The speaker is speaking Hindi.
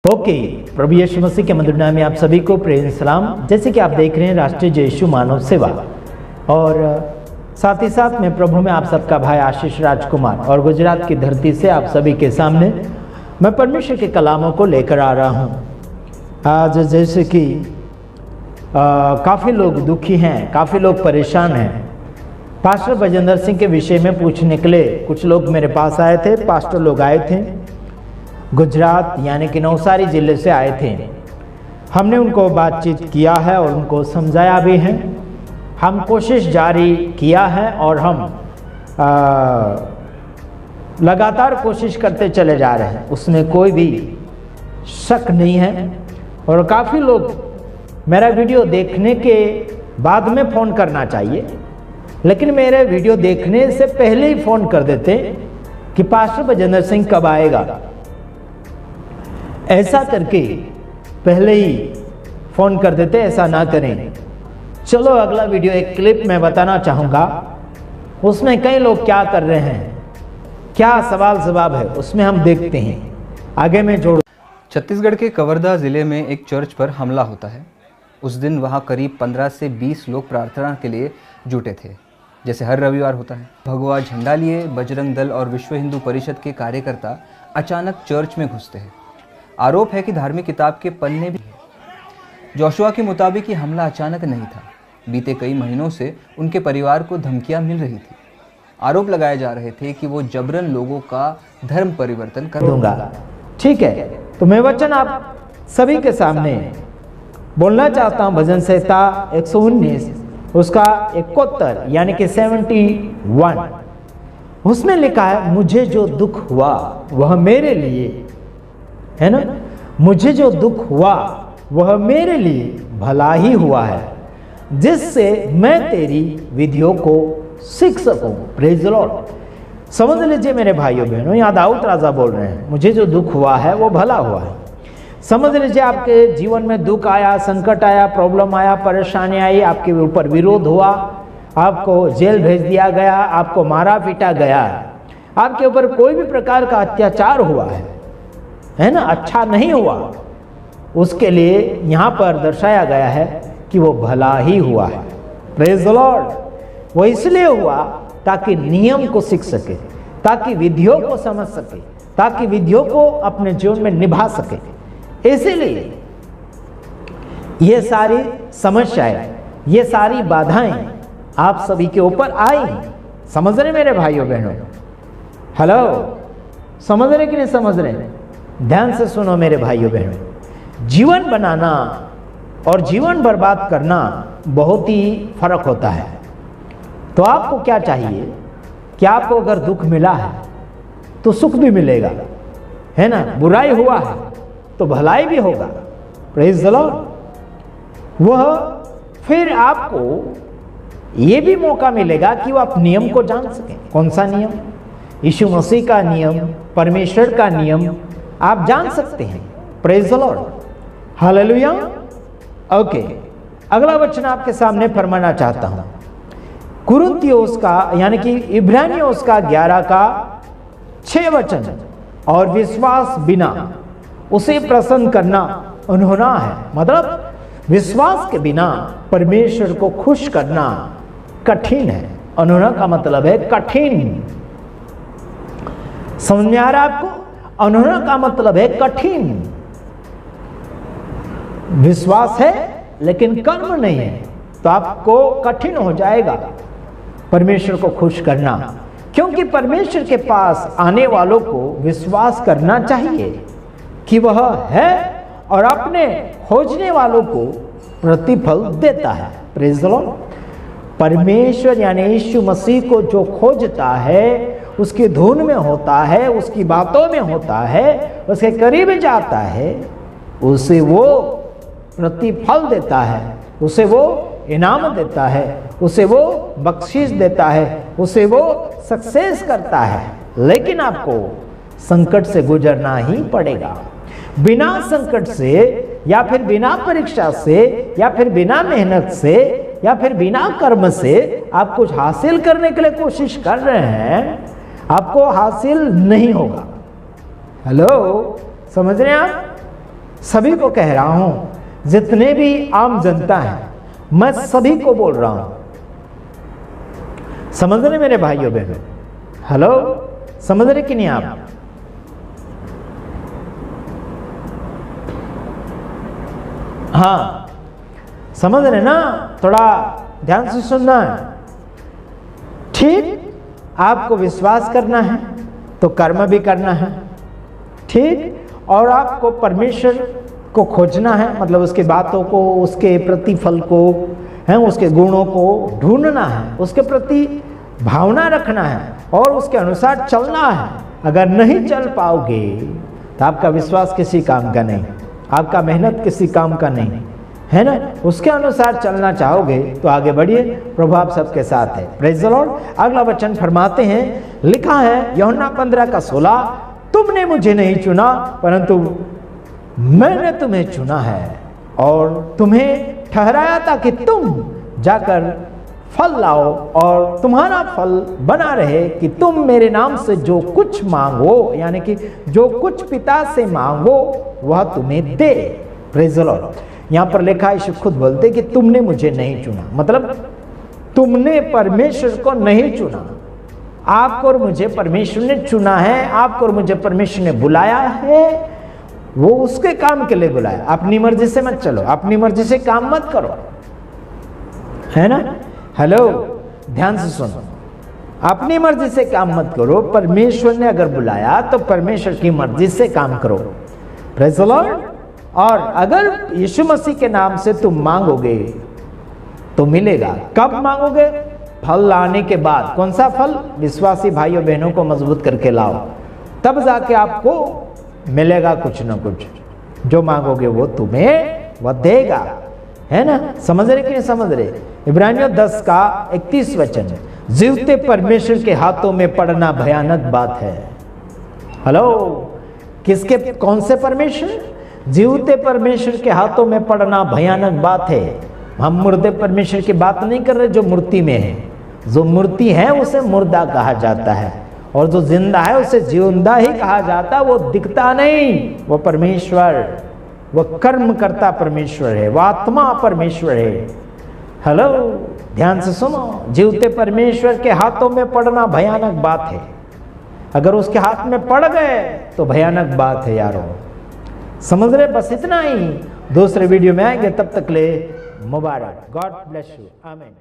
ओके, प्रभु यीशु मसीह के मधुर नाम में आप सभी को प्रेम सलाम। जैसे कि आप देख रहे हैं राष्ट्रीय जय यीशु मानव सेवा, और साथ ही साथ में प्रभु में आप सबका भाई आशीष राजकुमार, और गुजरात की धरती से आप सभी के सामने मैं परमेश्वर के कलामों को लेकर आ रहा हूँ। आज जैसे कि काफ़ी लोग दुखी हैं, काफ़ी लोग परेशान हैं। पास्टर बजेंद्र सिंह के विषय में पूछने के लिए कुछ लोग मेरे पास आए थे। पास्टर लोग आए थे, गुजरात यानी कि नवसारी ज़िले से आए थे। हमने उनको बातचीत किया है और उनको समझाया भी है। हम कोशिश जारी किया है और हम लगातार कोशिश करते चले जा रहे हैं, उसमें कोई भी शक नहीं है। और काफ़ी लोग मेरा वीडियो देखने के बाद में फ़ोन करना चाहिए, लेकिन मेरे वीडियो देखने से पहले ही फ़ोन कर देते कि पास्टर बजेंद्र सिंह कब आएगा। ऐसा करके पहले ही फ़ोन कर देते, ऐसा ना करें। चलो अगला वीडियो एक क्लिप में बताना चाहूँगा, उसमें कई लोग क्या कर रहे हैं, क्या सवाल जवाब है, उसमें हम देखते हैं। आगे मैं जोड़। छत्तीसगढ़ के कवर्धा ज़िले में एक चर्च पर हमला होता है। उस दिन वहाँ करीब 15 से 20 लोग प्रार्थना के लिए जुटे थे, जैसे हर रविवार होता है। भगवा झंडा लिए बजरंग दल और विश्व हिंदू परिषद के कार्यकर्ता अचानक चर्च में घुसते हैं। आरोप है कि धार्मिक किताब के पन्ने भी हैं। जोशुआ के मुताबिक ये हमला अचानक नहीं था, बीते कई महीनों से उनके परिवार को धमकियां मिल रही थी। आरोप लगाए जा रहे थे कि वो जबरन लोगों का धर्म परिवर्तन कर दूंगा। ठीक है, तो मैं वचन आप सभी के सामने बोलना चाहता हूं। भजन संहिता 119 उसका 71 यानी कि 71, उसमें लिखा है, मुझे जो दुख हुआ वह मेरे लिए है ना, मुझे जो दुख हुआ वह मेरे लिए भला ही हुआ है, जिससे मैं तेरी विधियों को सीख सकूं। Praise the Lord. समझ लीजिए मेरे भाइयों बहनों, यहाँ दाऊद राजा बोल रहे हैं, मुझे जो दुख हुआ है वो भला हुआ है। समझ लीजिए आपके जीवन में दुख आया, संकट आया, प्रॉब्लम आया, परेशानी आई, आपके ऊपर विरोध हुआ, आपको जेल भेज दिया गया, आपको मारा पीटा गया, आपके ऊपर कोई भी प्रकार का अत्याचार हुआ है ना, अच्छा नहीं हुआ, उसके लिए यहाँ पर दर्शाया गया है कि वो भला ही हुआ है। Praise the Lord. वो इसलिए हुआ ताकि नियम को सीख सके, ताकि विधियों को समझ सके, ताकि विधियों को अपने जीवन में निभा सके। इसीलिए ये सारी समस्याएं, ये सारी बाधाएं आप सभी के ऊपर आई। समझ रहे मेरे भाइयों बहनों? हेलो, समझ रहे कि नहीं समझ रहे? ध्यान से सुनो मेरे भाइयों बहनों। जीवन बनाना और जीवन बर्बाद करना बहुत ही फर्क होता है। तो आपको क्या चाहिए कि आपको अगर दुख मिला है तो सुख भी मिलेगा, है ना, बुराई हुआ है तो भलाई भी होगा। Praise the Lord. वह फिर आपको ये भी मौका मिलेगा कि वो आप नियम को जान सकें। कौन सा नियम? यीशु मसीह का नियम, परमेश्वर का नियम आप जान सकते हैं। Praise the Lord. Hallelujah. Okay, अगला वचन आपके सामने फरमाना चाहता हूं। कुरिन्थियों का यानी कि इब्रानियों का 11 का 6 वचन, और विश्वास बिना उसे प्रसन्न करना अनहोना है। मतलब विश्वास के बिना परमेश्वर को खुश करना कठिन है। अनहोना का मतलब है कठिन। समझ में आ रहा है आपको? अनहोना का मतलब है कठिन। विश्वास है लेकिन कर्म नहीं है तो आपको कठिन हो जाएगा परमेश्वर को खुश करना, क्योंकि परमेश्वर के पास आने वालों को विश्वास करना चाहिए कि वह है और अपने खोजने वालों को प्रतिफल देता है। Praise the Lord. परमेश्वर यानी यीशु मसीह को जो खोजता है, उसकी धुन में होता है, उसकी बातों में होता है, उसके करीब जाता है, उसे वो प्रतिफल देता है, उसे वो इनाम देता है, उसे वो बख्शीश देता है, उसे वो सक्सेस करता है। लेकिन आपको संकट से गुजरना ही पड़ेगा। बिना संकट से या फिर बिना परीक्षा से या फिर बिना मेहनत से या फिर बिना कर्म से आप कुछ हासिल करने के लिए कोशिश कर रहे हैं, आपको हासिल नहीं होगा। हेलो, समझ रहे हैं आप? सभी को कह रहा हूं, जितने भी आम जनता है मैं सभी को बोल रहा हूं। समझ रहे मेरे भाइयों बहनों? हेलो, समझ रहे कि नहीं आप? हाँ, समझ रहे ना? थोड़ा ध्यान से सुनना है। ठीक, आपको विश्वास करना है तो कर्म भी करना है। ठीक, और आपको परमेश्वर को खोजना है, मतलब उसकी बातों को, उसके प्रतिफल को, है उसके गुणों को ढूंढना है, उसके प्रति भावना रखना है और उसके अनुसार चलना है। अगर नहीं चल पाओगे तो आपका विश्वास किसी काम का नहीं, आपका मेहनत किसी काम का नहीं, है ना? उसके अनुसार चलना चाहोगे तो आगे बढ़िए, प्रभु आप सबके साथ है। Praise the Lord. अगला वचन फरमाते हैं, लिखा है यूहन्ना 15:16, तुमने मुझे नहीं चुना परंतु मैंने तुम्हें चुना है और तुम्हें ठहराया था कि तुम जाकर फल लाओ और तुम्हारा फल बना रहे, कि तुम मेरे नाम से जो कुछ मांगो, यानी कि जो कुछ पिता से मांगो वह तुम्हें दे। Praise the Lord. यहां पर लिखा है, खुद बोलते कि तुमने मुझे नहीं चुना, मतलब तुमने परमेश्वर को नहीं चुना। आपको और मुझे परमेश्वर ने चुना है, आपको और मुझे परमेश्वर ने बुलाया है, वो उसके काम के लिए बुलाया। अपनी मर्जी से मत चलो, अपनी मर्जी से काम मत करो, है ना? हेलो, ध्यान से सुनो, अपनी मर्जी से काम मत करो। परमेश्वर ने अगर बुलाया तो परमेश्वर की मर्जी से काम करो। Praise the Lord. और अगर यीशु मसीह के नाम से तुम मांगोगे तो मिलेगा। कब मांगोगे? फल लाने के बाद। कौन सा फल? विश्वासी भाइयों बहनों को मजबूत करके लाओ, तब जाके आपको मिलेगा कुछ ना कुछ। जो मांगोगे वो तुम्हें वह देगा, है ना? समझ रहे कि नहीं समझ रहे? इब्रानियों 10:31 वचन, जीवते परमेश्वर के हाथों में पड़ना भयानक बात है। हेलो, किसके, कौन से परमेश्वर? जीवते परमेश्वर के हाथों में पड़ना भयानक बात है। हम मुर्दे परमेश्वर की बात नहीं कर रहे जो मूर्ति में है। जो मूर्ति है उसे मुर्दा कहा जाता है और जो जिंदा है उसे जिंदा ही कहा जाता है। वो दिखता नहीं, वो परमेश्वर, वो कर्म करता परमेश्वर है, वो आत्मा परमेश्वर है। हेलो, ध्यान से सुनो, जीवते परमेश्वर के हाथों में पड़ना भयानक बात है। अगर उसके हाथ में पड़ गए तो भयानक बात है यारों। समझ रहे? बस इतना ही। दूसरे वीडियो में आएंगे, तब तक ले मुबारक। God bless you. आमीन।